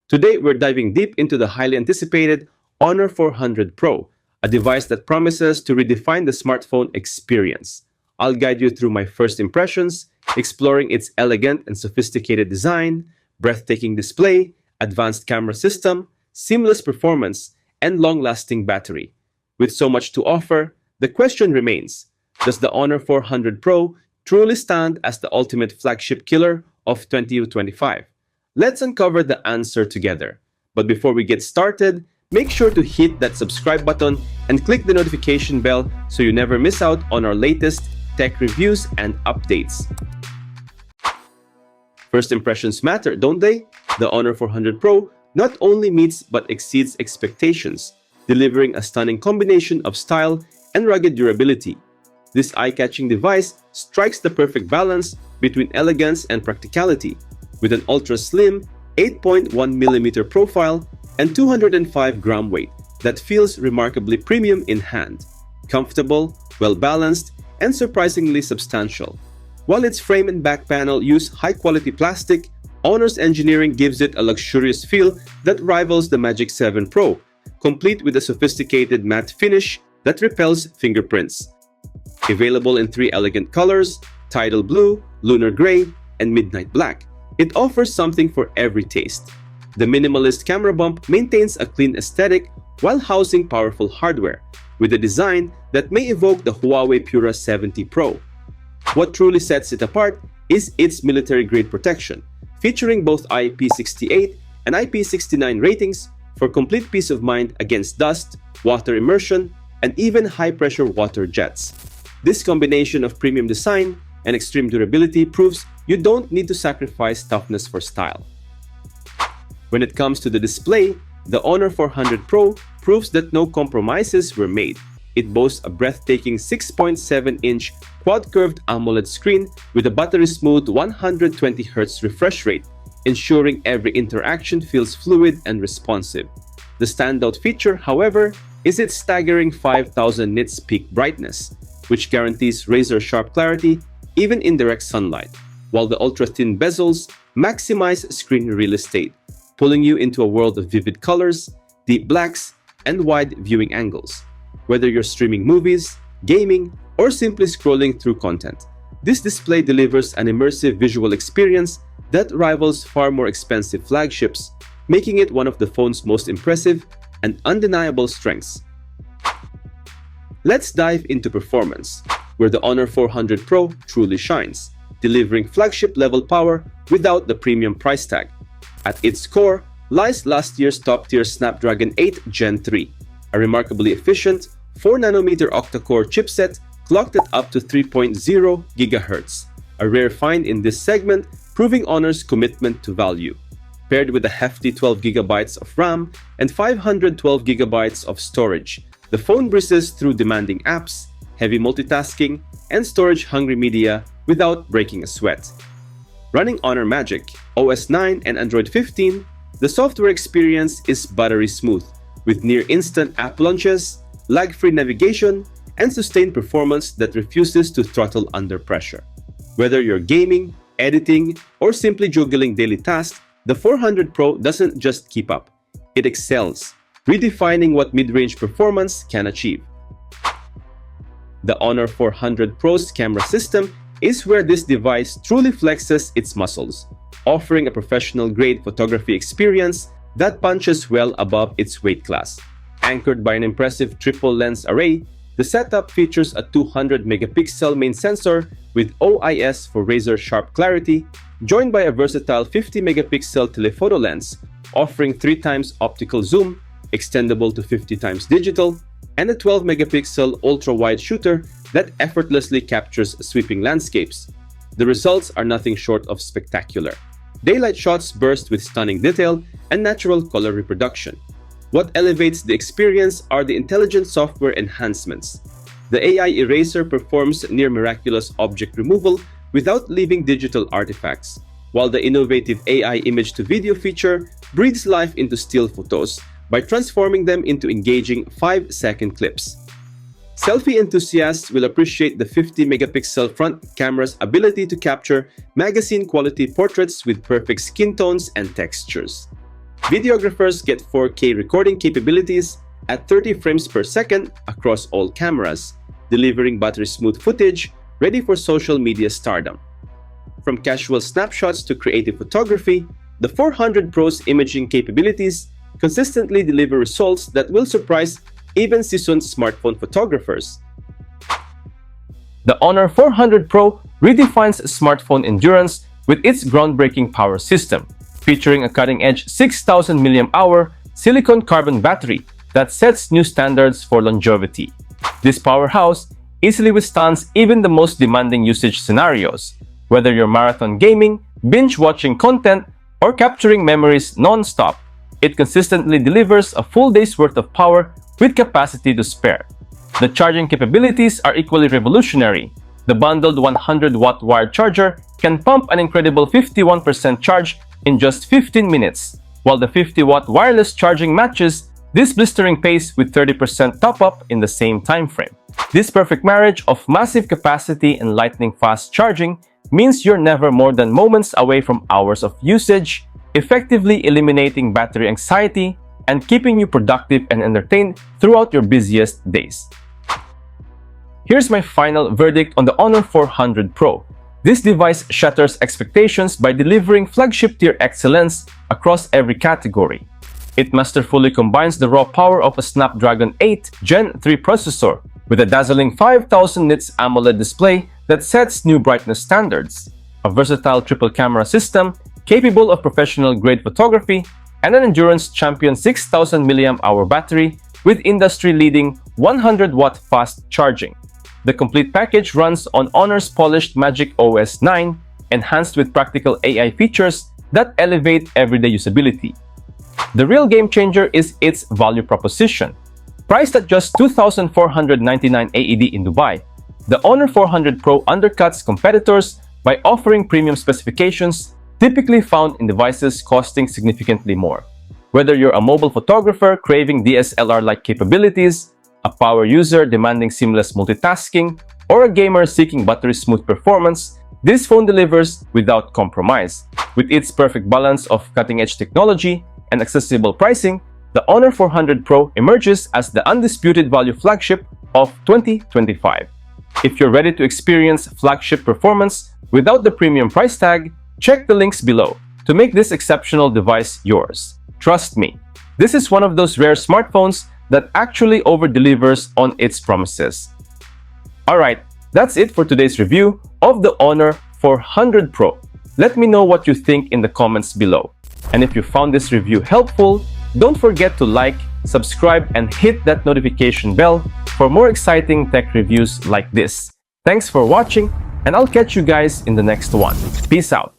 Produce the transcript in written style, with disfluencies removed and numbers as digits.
Today, we're diving deep into the highly anticipated Honor 400 Pro, a device that promises to redefine the smartphone experience. I'll guide you through my first impressions, exploring its elegant and sophisticated design, breathtaking display, advanced camera system, seamless performance, and long-lasting battery. With so much to offer, the question remains, does the Honor 400 Pro truly stand as the ultimate flagship killer of 2025? Let's uncover the answer together. But before we get started, make sure to hit that subscribe button and click the notification bell so you never miss out on our latest tech reviews and updates. First impressions matter, don't they? The Honor 400 Pro not only meets but exceeds expectations, delivering a stunning combination of style and rugged durability. This eye-catching device strikes the perfect balance between elegance and practicality, with an ultra-slim 8.1mm profile and 205-gram weight that feels remarkably premium in hand. Comfortable, well-balanced, and surprisingly substantial. While its frame and back panel use high-quality plastic, Honor's engineering gives it a luxurious feel that rivals the Magic 7 Pro, complete with a sophisticated matte finish that repels fingerprints. Available in three elegant colors, Tidal Blue, Lunar Gray, and Midnight Black, it offers something for every taste. The minimalist camera bump maintains a clean aesthetic while housing powerful hardware, with a design that may evoke the Huawei Pura 70 Pro. What truly sets it apart is its military-grade protection, featuring both IP68 and IP69 ratings for complete peace of mind against dust, water immersion, and even high-pressure water jets. This combination of premium design and extreme durability proves you don't need to sacrifice toughness for style. When it comes to the display, the Honor 400 Pro proves that no compromises were made. It boasts a breathtaking 6.7-inch quad-curved AMOLED screen with a buttery-smooth 120Hz refresh rate, ensuring every interaction feels fluid and responsive. The standout feature, however, is its staggering 5000 nits peak brightness, which guarantees razor-sharp clarity even in direct sunlight, while the ultra-thin bezels maximize screen real estate, pulling you into a world of vivid colors, deep blacks, and wide viewing angles. Whether you're streaming movies, gaming, or simply scrolling through content, this display delivers an immersive visual experience that rivals far more expensive flagships, making it one of the phone's most impressive and undeniable strengths. Let's dive into performance, where the Honor 400 Pro truly shines, delivering flagship-level power without the premium price tag. At its core lies last year's top-tier Snapdragon 8 Gen 3, a remarkably efficient 4nm octa-core chipset clocked at up to 3.0 GHz, a rare find in this segment, proving Honor's commitment to value. Paired with a hefty 12GB of RAM and 512GB of storage, the phone breezes through demanding apps, heavy multitasking, and storage-hungry media without breaking a sweat. Running Honor Magic, OS 9, and Android 15, the software experience is buttery smooth, with near-instant app launches, lag-free navigation, and sustained performance that refuses to throttle under pressure. Whether you're gaming, editing, or simply juggling daily tasks, the 400 Pro doesn't just keep up, it excels, redefining what mid-range performance can achieve. The Honor 400 Pro's camera system is where this device truly flexes its muscles, offering a professional-grade photography experience that punches well above its weight class. Anchored by an impressive triple-lens array, the setup features a 200-megapixel main sensor with OIS for razor-sharp clarity, joined by a versatile 50-megapixel telephoto lens, offering 3x optical zoom, extendable to 50x digital, and a 12-megapixel ultra-wide shooter that effortlessly captures sweeping landscapes. The results are nothing short of spectacular. Daylight shots burst with stunning detail and natural color reproduction. What elevates the experience are the intelligent software enhancements. The AI eraser performs near-miraculous object removal without leaving digital artifacts, while the innovative AI image-to-video feature breathes life into still photos by transforming them into engaging 5-second clips. Selfie enthusiasts will appreciate the 50-megapixel front camera's ability to capture magazine-quality portraits with perfect skin tones and textures. Videographers get 4K recording capabilities at 30 frames per second across all cameras, delivering battery-smooth footage ready for social media stardom. From casual snapshots to creative photography, the 400 Pro's imaging capabilities consistently deliver results that will surprise even seasoned smartphone photographers. The Honor 400 Pro redefines smartphone endurance with its groundbreaking power system, featuring a cutting-edge 6,000 mAh silicon carbon battery that sets new standards for longevity. This powerhouse easily withstands even the most demanding usage scenarios, whether you're marathon gaming, binge-watching content, or capturing memories non-stop. It consistently delivers a full day's worth of power with capacity to spare. The charging capabilities are equally revolutionary. The bundled 100-watt wired charger can pump an incredible 51% charge in just 15 minutes, while the 50-watt wireless charging matches this blistering pace with 30% top-up in the same time frame. This perfect marriage of massive capacity and lightning-fast charging means you're never more than moments away from hours of usage, effectively eliminating battery anxiety and keeping you productive and entertained throughout your busiest days. Here's my final verdict on the Honor 400 Pro. This device shatters expectations by delivering flagship-tier excellence across every category. It masterfully combines the raw power of a Snapdragon 8 Gen 3 processor with a dazzling 5000 nits AMOLED display that sets new brightness standards, a versatile triple-camera system capable of professional-grade photography, and an endurance champion 6,000 mAh battery with industry-leading 100-watt fast charging. The complete package runs on Honor's polished Magic OS 9, enhanced with practical AI features that elevate everyday usability. The real game changer is its value proposition. Priced at just 2,499 AED in Dubai, the Honor 400 Pro undercuts competitors by offering premium specifications typically found in devices costing significantly more. Whether you're a mobile photographer craving DSLR-like capabilities, a power user demanding seamless multitasking, or a gamer seeking battery-smooth performance, this phone delivers without compromise. With its perfect balance of cutting-edge technology and accessible pricing, the Honor 400 Pro emerges as the undisputed value flagship of 2025. If you're ready to experience flagship performance without the premium price tag, check the links below to make this exceptional device yours. Trust me, this is one of those rare smartphones that actually over-delivers on its promises. Alright, that's it for today's review of the Honor 400 Pro. Let me know what you think in the comments below. And if you found this review helpful, don't forget to like, subscribe, and hit that notification bell for more exciting tech reviews like this. Thanks for watching, and I'll catch you guys in the next one. Peace out.